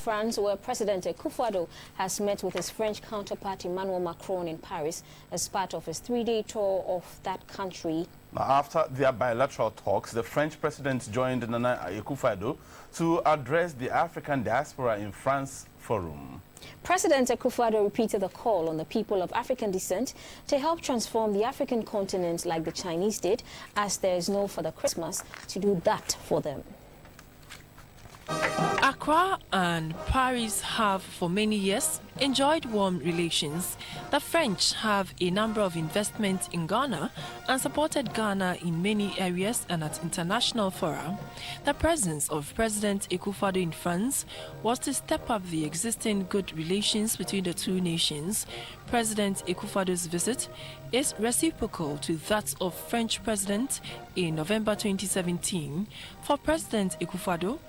France, where President Akufo-Addo has met with his French counterpart Emmanuel Macron in Paris as part of his 3-day tour of that country. Now, after their bilateral talks, the French president joined Nana Addo to address the African diaspora in France forum. President Akufo-Addo repeated the call on the people of African descent to help transform the African continent like the Chinese did, as there is no further Christmas to do that for them. Accra and Paris have for many years enjoyed warm relations. The French have a number of investments in Ghana and supported Ghana in many areas and at international fora. The presence of President Akufo-Addo in France was to step up the existing good relations between the two nations. President Akufo-Addo's visit is reciprocal to that of French President in November 2017. For President Akufo-Addo,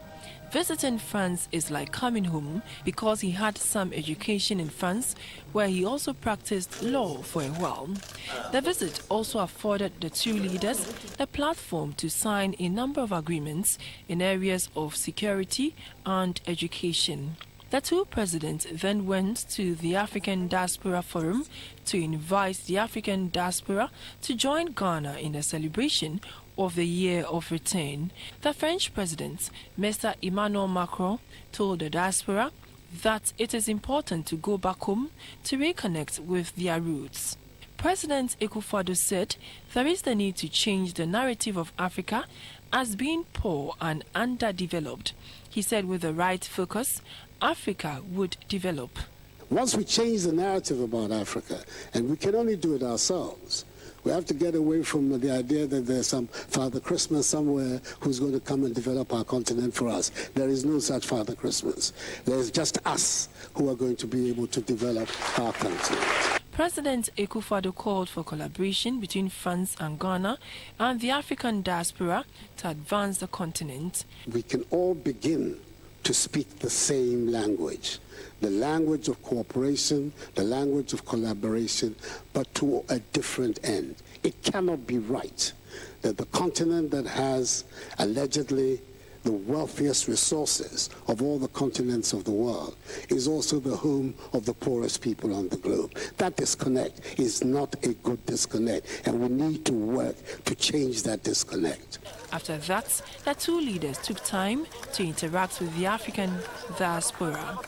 visiting France is like coming home because he had some education in France, where he also practiced law for a while. The visit also afforded the two leaders the platform to sign a number of agreements in areas of security and education. The two presidents then went to the African Diaspora Forum to invite the African diaspora to join Ghana in the celebration of the Year of Return. The French president, Mr. Emmanuel Macron, told the diaspora that it is important to go back home to reconnect with their roots. President Akufo-Addo said there is the need to change the narrative of Africa as being poor and underdeveloped. He said with the right focus, Africa would develop. Once we change the narrative about Africa, and we can only do it ourselves, we have to get away from the idea that there's some Father Christmas somewhere who's going to come and develop our continent for us. There is no such Father Christmas. There's just us who are going to be able to develop our continent. President Akufo-Addo called for collaboration between France and Ghana and the African diaspora to advance the continent. We can all begin to speak the same language, the language of cooperation, the language of collaboration, but to a different end. It cannot be right that the continent that has allegedly the wealthiest resources of all the continents of the world is also the home of the poorest people on the globe. That disconnect is not a good disconnect, and we need to work to change that disconnect. After that, the two leaders took time to interact with the African diaspora.